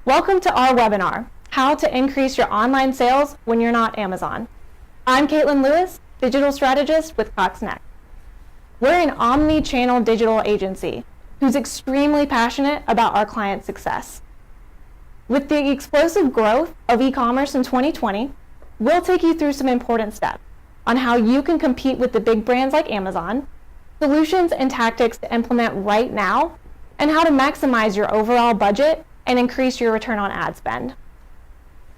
Welcome to our webinar, How to Increase Your Online Sales When You're Not Amazon. I'm Caitlin Lewis, Digital Strategist with Cox Next. We're an omni-channel digital agency who's extremely passionate about our clients' success. With the explosive growth of e-commerce in 2020, we'll take you through some important steps on how you can compete with the big brands like Amazon, solutions and tactics to implement right now, and how to maximize your overall budget and increase your return on ad spend.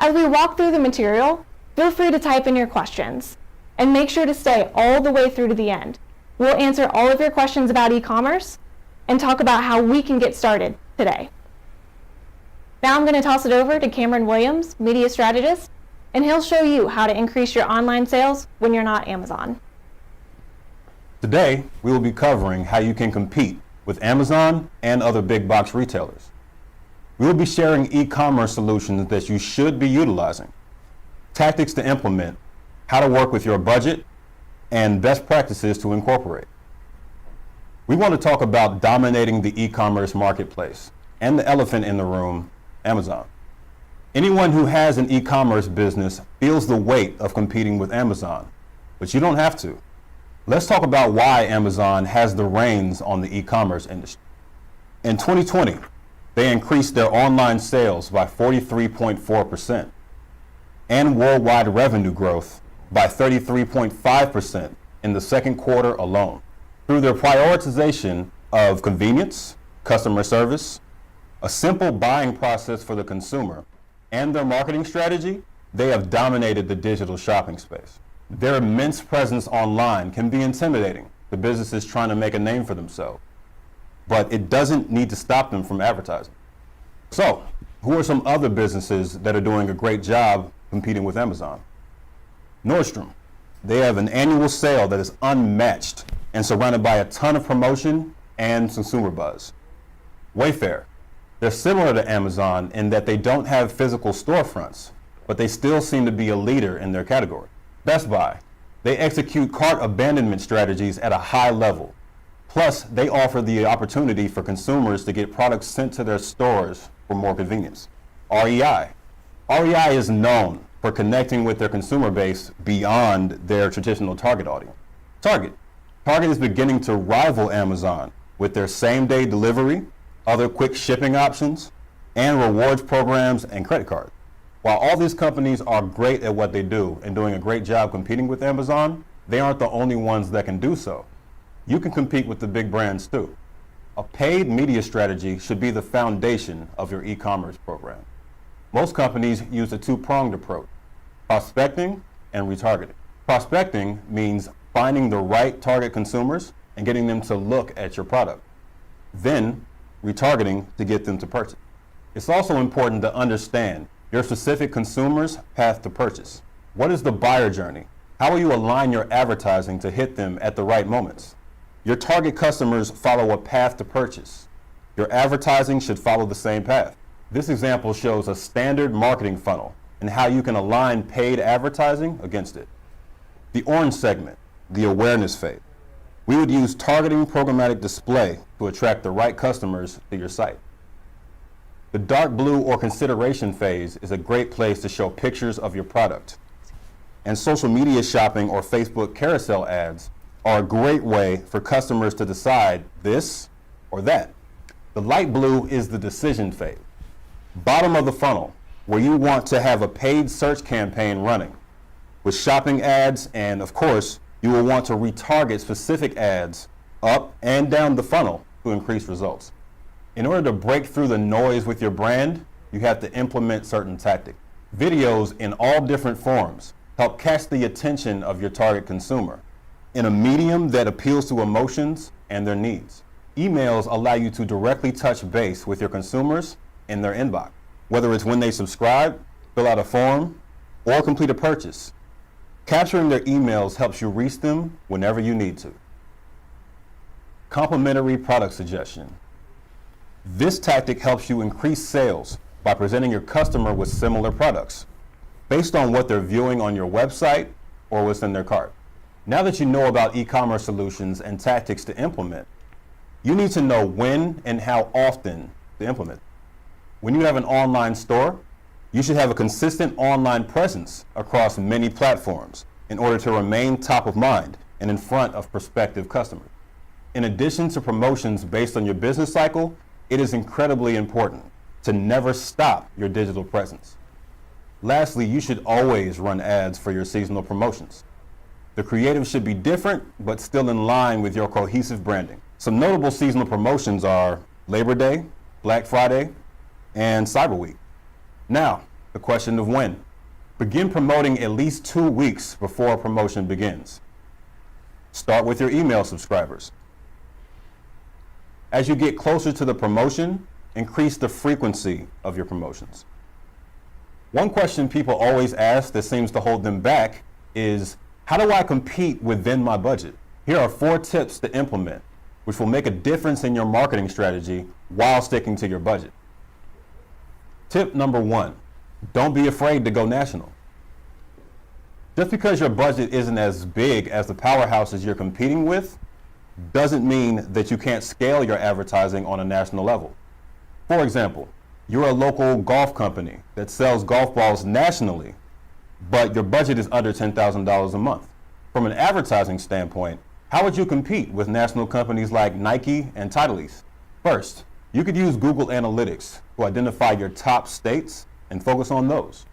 As we walk through the material, feel free to type in your questions and make sure to stay all the way through to the end. We'll answer all of your questions about e-commerce and talk about how we can get started today. Now I'm going to toss it over to Cameron Williams, Media Strategist, and he'll show you how to increase your online sales when you're not Amazon. Today, we will be covering how you can compete with Amazon and other big box retailers. We will be sharing e-commerce solutions that you should be utilizing, tactics to implement, how to work with your budget, and best practices to incorporate. We want to talk about dominating the e-commerce marketplace and the elephant in the room, Amazon. Anyone who has an e-commerce business feels the weight of competing with Amazon, but you don't have to. Let's talk about why Amazon has the reins on the e-commerce industry. In 2020, they increased their online sales by 43.4% and worldwide revenue growth by 33.5% in the second quarter alone. Through their prioritization of convenience, customer service, a simple buying process for the consumer, and their marketing strategy, they have dominated the digital shopping space. Their immense presence online can be intimidating to businesses trying to make a name for themselves, but it doesn't need to stop them from advertising. So, who are some other businesses that are doing a great job competing with Amazon? Nordstrom. They have an annual sale that is unmatched and surrounded by a ton of promotion and consumer buzz. Wayfair. They're similar to Amazon in that they don't have physical storefronts, but they still seem to be a leader in their category. Best Buy. They execute cart abandonment strategies at a high level. Plus, they offer the opportunity for consumers to get products sent to their stores for more convenience. REI. REI is known for connecting with their consumer base beyond their traditional target audience. Target. Target is beginning to rival Amazon with their same-day delivery, other quick shipping options, and rewards programs and credit cards. While all these companies are great at what they do and doing a great job competing with Amazon, they aren't the only ones that can do so. You can compete with the big brands too. A paid media strategy should be the foundation of your e-commerce program. Most companies use a two-pronged approach, prospecting and retargeting. Prospecting means finding the right target consumers and getting them to look at your product. Then, retargeting to get them to purchase. It's also important to understand your specific consumer's path to purchase. What is the buyer journey? How will you align your advertising to hit them at the right moments? Your target customers follow a path to purchase. Your advertising should follow the same path. This example shows a standard marketing funnel and how you can align paid advertising against it. The orange segment, the awareness phase. We would use targeting programmatic display to attract the right customers to your site. The dark blue or consideration phase is a great place to show pictures of your product. And social media shopping or Facebook carousel ads are a great way for customers to decide this or that. The light blue is the decision phase. Bottom of the funnel, where you want to have a paid search campaign running with shopping ads, and of course, you will want to retarget specific ads up and down the funnel to increase results. In order to break through the noise with your brand, you have to implement certain tactics. Videos in all different forms help catch the attention of your target consumer in a medium that appeals to emotions and their needs. Emails allow you to directly touch base with your consumers in their inbox, whether it's when they subscribe, fill out a form, or complete a purchase. Capturing their emails helps you reach them whenever you need to. Complementary product suggestion. This tactic helps you increase sales by presenting your customer with similar products based on what they're viewing on your website or what's in their cart. Now that you know about e-commerce solutions and tactics to implement, you need to know when and how often to implement. When you have an online store, you should have a consistent online presence across many platforms in order to remain top of mind and in front of prospective customers. In addition to promotions based on your business cycle, it is incredibly important to never stop your digital presence. Lastly, you should always run ads for your seasonal promotions. The creative should be different, but still in line with your cohesive branding. Some notable seasonal promotions are Labor Day, Black Friday, and Cyber Week. Now, the question of when. Begin promoting at least 2 weeks before a promotion begins. Start with your email subscribers. As you get closer to the promotion, increase the frequency of your promotions. One question people always ask that seems to hold them back is, how do I compete within my budget? Here are 4 tips to implement, which will make a difference in your marketing strategy while sticking to your budget. Tip number 1, don't be afraid to go national. Just because your budget isn't as big as the powerhouses you're competing with doesn't mean that you can't scale your advertising on a national level. For example, you're a local golf company that sells golf balls nationally, but your budget is under $10,000 a month. From an advertising standpoint, how would you compete with national companies like Nike and Titleist? First, you could use Google Analytics to identify your top states and focus on those.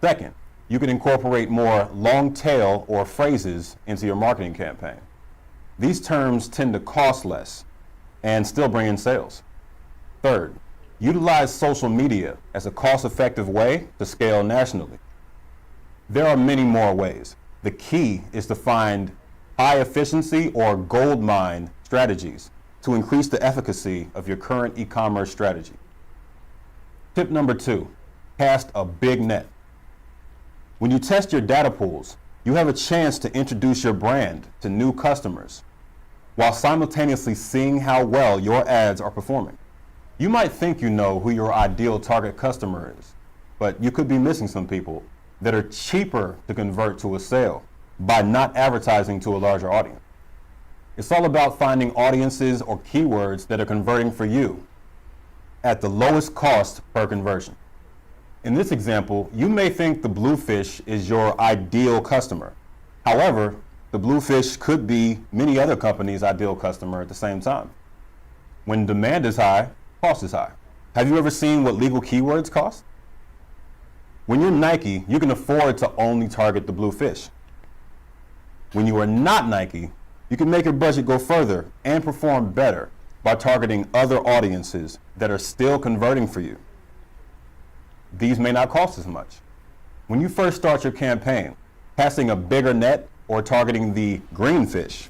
Second, you can incorporate more long tail or phrases into your marketing campaign. These terms tend to cost less and still bring in sales. Third, utilize social media as a cost-effective way to scale nationally. There are many more ways. The key is to find high efficiency or gold mine strategies to increase the efficacy of your current e-commerce strategy. Tip number 2, cast a big net. When you test your data pools, you have a chance to introduce your brand to new customers while simultaneously seeing how well your ads are performing. You might think you know who your ideal target customer is, but you could be missing some people that are cheaper to convert to a sale by not advertising to a larger audience. It's all about finding audiences or keywords that are converting for you at the lowest cost per conversion. In this example, you may think the bluefish is your ideal customer. However, the bluefish could be many other companies' ideal customer at the same time. When demand is high, cost is high. Have you ever seen what legal keywords cost? When you're Nike, you can afford to only target the bluefish. When you are not Nike, you can make your budget go further and perform better by targeting other audiences that are still converting for you. These may not cost as much. When you first start your campaign, casting a bigger net or targeting the green fish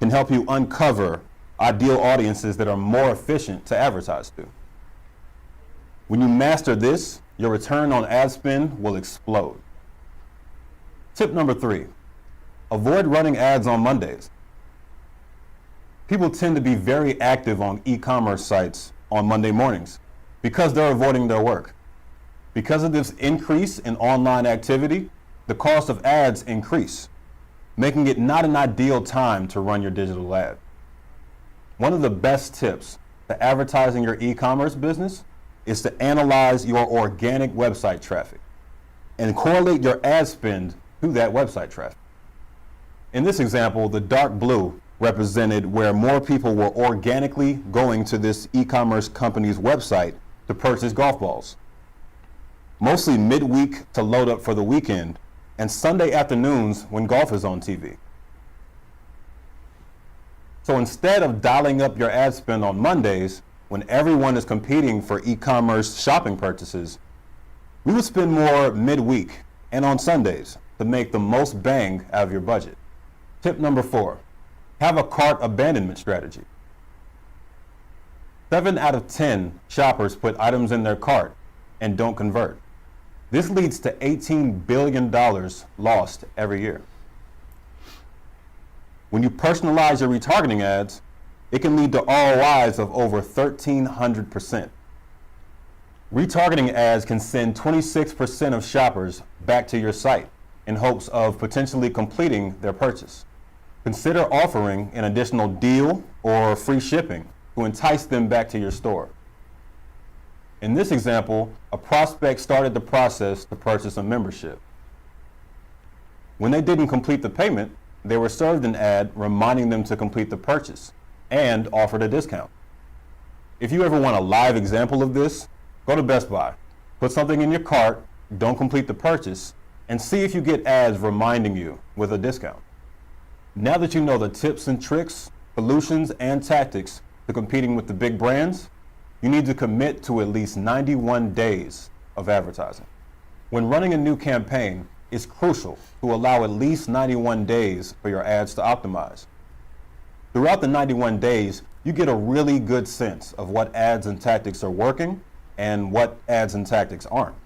can help you uncover ideal audiences that are more efficient to advertise to. When you master this, your return on ad spend will explode. Tip number 3, avoid running ads on Mondays. People tend to be very active on e-commerce sites on Monday mornings because they're avoiding their work. Because of this increase in online activity, the cost of ads increase, making it not an ideal time to run your digital ad. One of the best tips to advertising your e-commerce business is to analyze your organic website traffic and correlate your ad spend to that website traffic. In this example, the dark blue represented where more people were organically going to this e-commerce company's website to purchase golf balls. Mostly midweek to load up for the weekend, and Sunday afternoons when golf is on TV. So instead of dialing up your ad spend on Mondays, when everyone is competing for e-commerce shopping purchases, we would spend more midweek and on Sundays to make the most bang out of your budget. Tip number 4, have a cart abandonment strategy. 7 out of 10 shoppers put items in their cart and don't convert. This leads to $18 billion lost every year. When you personalize your retargeting ads, it can lead to ROIs of over 1,300%. Retargeting ads can send 26% of shoppers back to your site in hopes of potentially completing their purchase. Consider offering an additional deal or free shipping to entice them back to your store. In this example, a prospect started the process to purchase a membership. When they didn't complete the payment, they were served an ad reminding them to complete the purchase and offered a discount. If you ever want a live example of this, go to Best Buy, put something in your cart, don't complete the purchase, and see if you get ads reminding you with a discount. Now that you know the tips and tricks, solutions, and tactics to competing with the big brands, you need to commit to at least 91 days of advertising. When running a new campaign, it's crucial to allow at least 91 days for your ads to optimize. Throughout the 91 days, you get a really good sense of what ads and tactics are working and what ads and tactics aren't.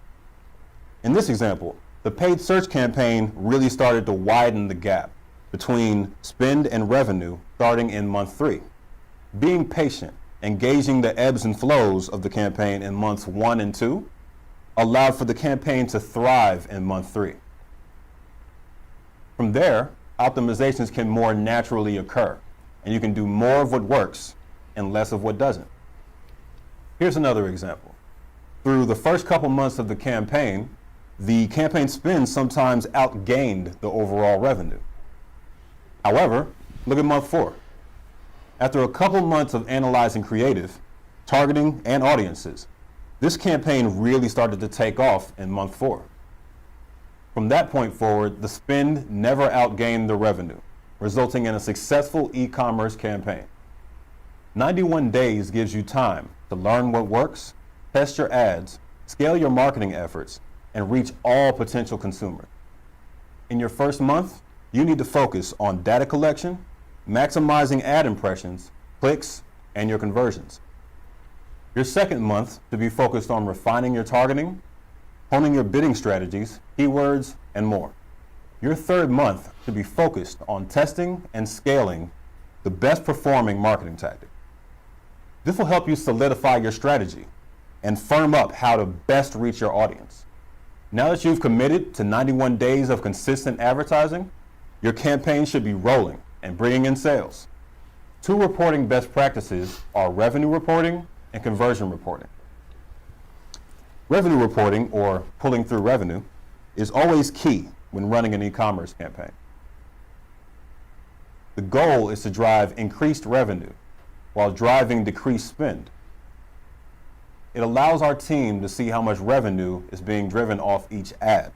In this example, the paid search campaign really started to widen the gap between spend and revenue starting in month 3. Being patient and gauging the ebbs and flows of the campaign in months 1 and 2 allowed for the campaign to thrive in month 3. From there, optimizations can more naturally occur, and you can do more of what works and less of what doesn't. Here's another example. Through the first couple months of the campaign spend sometimes outgained the overall revenue. However, look at month 4. After a couple months of analyzing creative, targeting, and audiences, this campaign really started to take off in month 4. From that point forward, the spend never outgained the revenue, resulting in a successful e-commerce campaign. 91 days gives you time to learn what works, test your ads, scale your marketing efforts, and reach all potential consumers. In your first month, you need to focus on data collection, maximizing ad impressions, clicks, and your conversions. Your second month to be focused on refining your targeting, honing your bidding strategies, keywords, and more. Your third month to be focused on testing and scaling the best performing marketing tactic. This will help you solidify your strategy and firm up how to best reach your audience. Now that you've committed to 91 days of consistent advertising, your campaign should be rolling and bringing in sales. 2 reporting best practices are revenue reporting and conversion reporting. Revenue reporting, or pulling through revenue, is always key when running an e-commerce campaign. The goal is to drive increased revenue while driving decreased spend. It allows our team to see how much revenue is being driven off each ad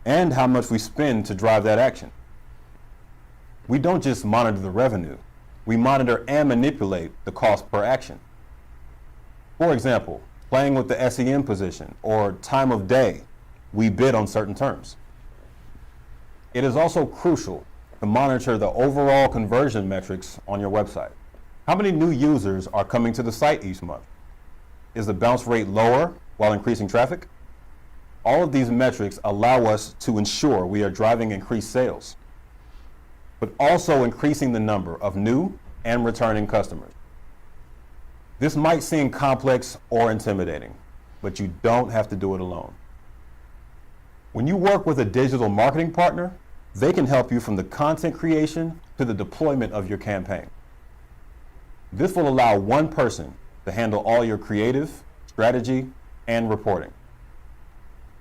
and how much we spend to drive that action. We don't just monitor the revenue, we monitor and manipulate the cost per action. For example, playing with the SEM position or time of day we bid on certain terms. It is also crucial to monitor the overall conversion metrics on your website. How many new users are coming to the site each month? Is the bounce rate lower while increasing traffic? All of these metrics allow us to ensure we are driving increased sales, but also increasing the number of new and returning customers. This might seem complex or intimidating, but you don't have to do it alone. When you work with a digital marketing partner, they can help you from the content creation to the deployment of your campaign. This will allow one person to handle all your creative, strategy, and reporting.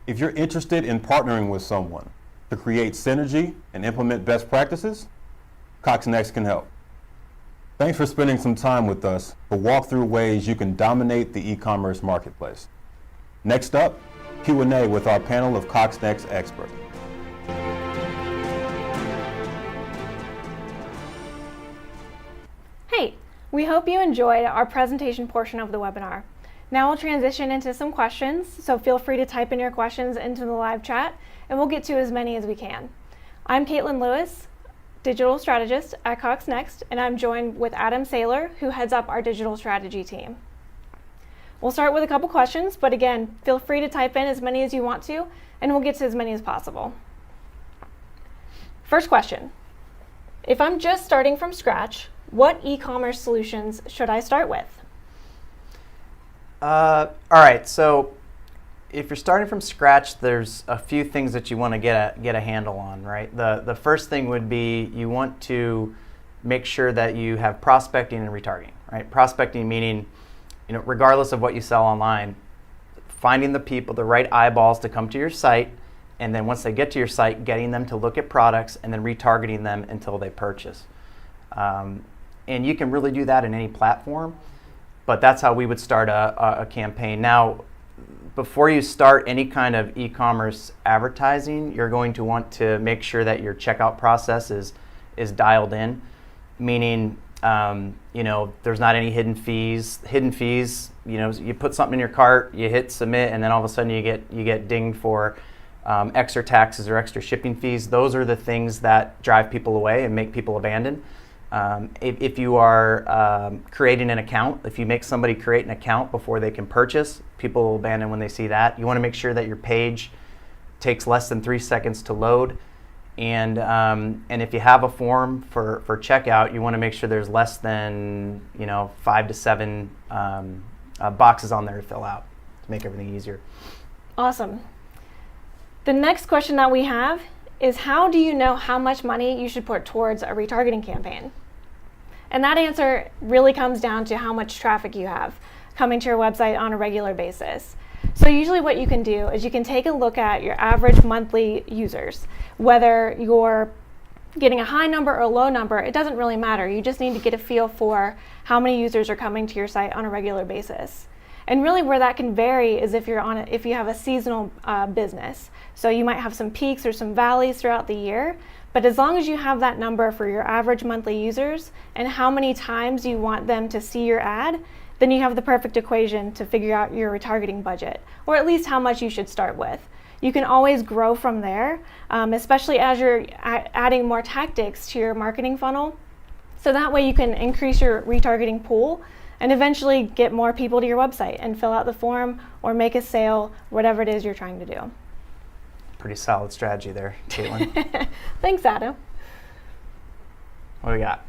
If you're interested in partnering with someone to create synergy and implement best practices, CoxNext can help. Thanks for spending some time with us to walk through ways you can dominate the e-commerce marketplace. Next up, Q&A with our panel of CoxNext experts. Hey, we hope you enjoyed our presentation portion of the webinar. Now we'll transition into some questions, so feel free to type in your questions into the live chat, and we'll get to as many as we can. I'm Caitlin Lewis, digital strategist at CoxNext, and I'm joined with Adam Saylor, who heads up our digital strategy team. We'll start with a couple questions, but again, feel free to type in as many as you want to, and we'll get to as many as possible. First question. If I'm just starting from scratch, what e-commerce solutions should I start with? All right, so if you're starting from scratch, there's a few things that you want to get a handle on, right? The first thing would be you want to make sure that you have prospecting and retargeting, right? Prospecting meaning, regardless of what you sell online, finding the people, the right eyeballs to come to your site, and then once they get to your site, getting them to look at products and then retargeting them until they purchase. And you can really do that in any platform, but that's how we would start a campaign. Now, before you start any kind of e-commerce advertising, you're going to want to make sure that your checkout process is dialed in, meaning there's not any hidden fees. Hidden fees, you put something in your cart, you hit submit, and then all of a sudden you get dinged for extra taxes or extra shipping fees. Those are the things that drive people away and make people abandon. If you are creating an account, if you make somebody create an account before they can purchase, people will abandon when they see that. You want to make sure that your page takes less than 3 seconds to load. And if you have a form for checkout, you want to make sure there's less than 5 to 7 boxes on there to fill out to make everything easier. Awesome. The next question that we have is, how do you know how much money you should put towards a retargeting campaign? And that answer really comes down to how much traffic you have coming to your website on a regular basis. So usually what you can do is you can take a look at your average monthly users. Whether you're getting a high number or a low number, it doesn't really matter. You just need to get a feel for how many users are coming to your site on a regular basis. And really where that can vary is if you have a seasonal business. So you might have some peaks or some valleys throughout the year, but as long as you have that number for your average monthly users and how many times you want them to see your ad, then you have the perfect equation to figure out your retargeting budget, or at least how much you should start with. You can always grow from there, especially as you're adding more tactics to your marketing funnel. So that way you can increase your retargeting pool and eventually get more people to your website and fill out the form or make a sale, whatever it is you're trying to do. Pretty solid strategy there, Caitlin. Thanks, Adam. What do we got?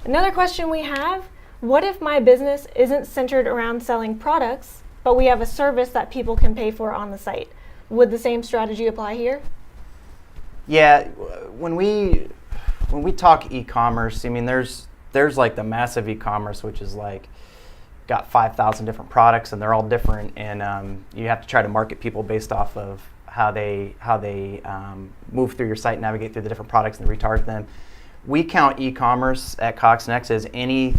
Another question we have, what if my business isn't centered around selling products, but we have a service that people can pay for on the site? Would the same strategy apply here? Yeah, when we talk e-commerce, I mean, there's like the massive e-commerce, which is like got 5,000 different products and they're all different, and you have to try to market people based off of how they move through your site, navigate through the different products, and retarget them. We count e-commerce at Cox Next as any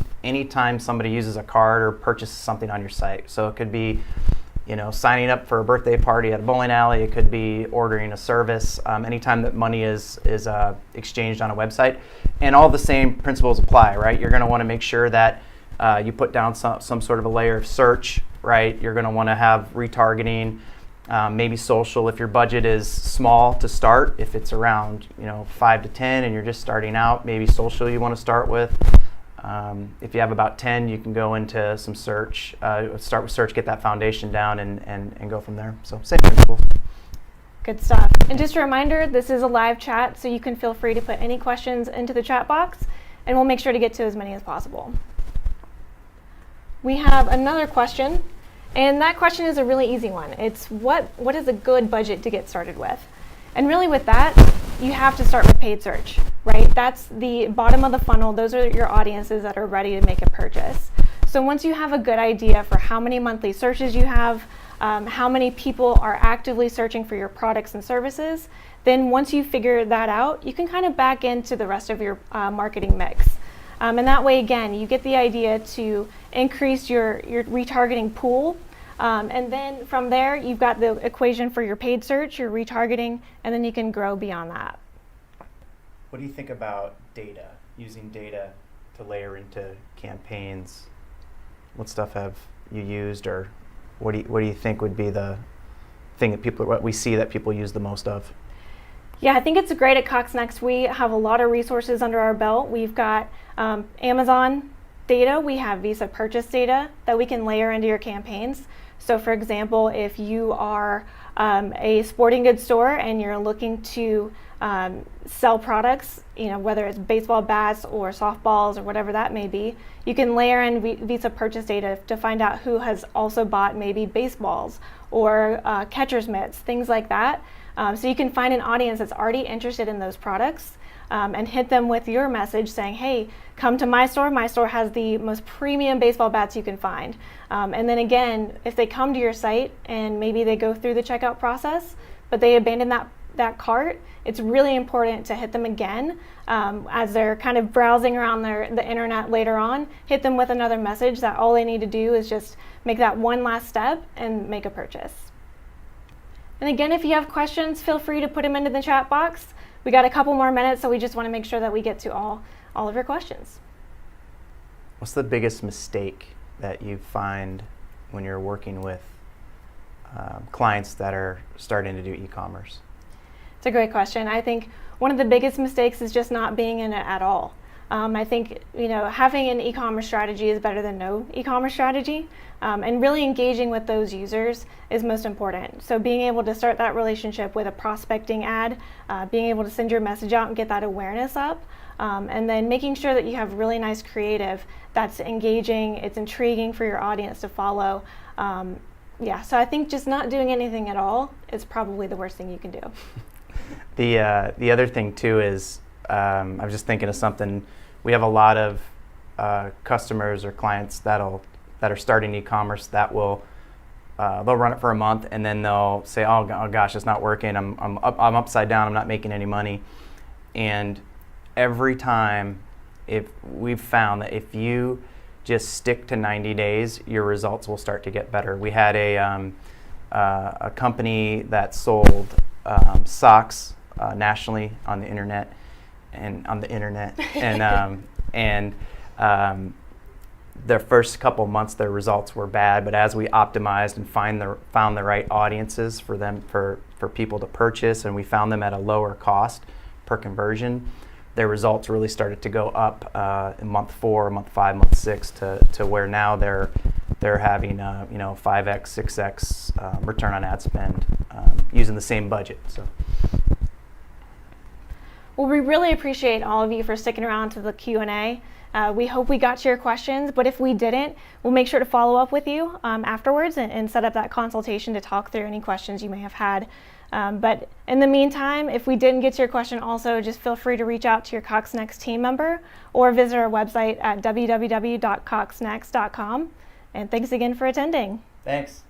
time somebody uses a card or purchases something on your site. So it could be signing up for a birthday party at a bowling alley. It could be ordering a service. Anytime that money is exchanged on a website, and all the same principles apply, right? You're going to want to make sure that you put down some sort of a layer of search, right? You're going to want to have retargeting, maybe social if your budget is small to start. If it's around 5 to 10 and you're just starting out, maybe social you want to start with. If you have about 10, you can go into some search, start with search, get that foundation down, and go from there. So same principles. Good stuff. And just a reminder, this is a live chat, so you can feel free to put any questions into the chat box, and we'll make sure to get to as many as possible. We have another question, and that question is a really easy one. It's what is a good budget to get started with? And really with that, you have to start with paid search, right? That's the bottom of the funnel. Those are your audiences that are ready to make a purchase. So once you have a good idea for how many monthly searches you have, how many people are actively searching for your products and services, then once you figure that out, you can kind of back into the rest of your marketing mix. And that way, again, you get the idea to increase your retargeting pool. And then from there, you've got the equation for your paid search, your retargeting, and then you can grow beyond that. What do you think about data, using data to layer into campaigns? What stuff have you used, or what do you think would be the thing that what we see that people use the most of? Yeah, I think it's great at Cox Next. We have a lot of resources under our belt. We've got Amazon data, we have Visa purchase data that we can layer into your campaigns. So for example, if you are a sporting goods store and you're looking to sell products, whether it's baseball bats or softballs or whatever that may be, you can layer in Visa purchase data to find out who has also bought maybe baseballs or catcher's mitts, things like that. So you can find an audience that's already interested in those products, and hit them with your message saying, hey, come to my store. My store has the most premium baseball bats you can find. And then again, if they come to your site and maybe they go through the checkout process, but they abandon that cart, it's really important to hit them again as they're kind of browsing around the internet later on. Hit them with another message that all they need to do is just make that one last step and make a purchase. And again, if you have questions, feel free to put them into the chat box. We got a couple more minutes, so we just want to make sure that we get to all of your questions. What's the biggest mistake that you find when you're working with clients that are starting to do e-commerce? It's a great question. I think one of the biggest mistakes is just not being in it at all. I think having an e-commerce strategy is better than no e-commerce strategy, and really engaging with those users is most important. So being able to start that relationship with a prospecting ad, being able to send your message out and get that awareness up, and then making sure that you have really nice creative that's engaging, it's intriguing for your audience to follow. So I think just not doing anything at all is probably the worst thing you can do. The other thing too is I was just thinking of something. We have a lot of customers or clients that are starting e-commerce that will they'll run it for a month and then they'll say, oh gosh, it's not working. I'm upside down. I'm not making any money. And every time, if we've found that if you just stick to 90 days, your results will start to get better. We had a company that sold socks nationally on the internet, and their first couple months their results were bad, but as we optimized and found the right audiences for them for people to purchase, and we found them at a lower cost per conversion, their results really started to go up in month 4, month 5, month 6 to where now they're having 5x, 6x return on ad spend using the same budget. So. Well, we really appreciate all of you for sticking around to the Q&A. We hope we got to your questions, but if we didn't, we'll make sure to follow up with you afterwards and set up that consultation to talk through any questions you may have had. But in the meantime, if we didn't get to your question also, just feel free to reach out to your Cox Next team member or visit our website at www.coxnext.com. And thanks again for attending. Thanks.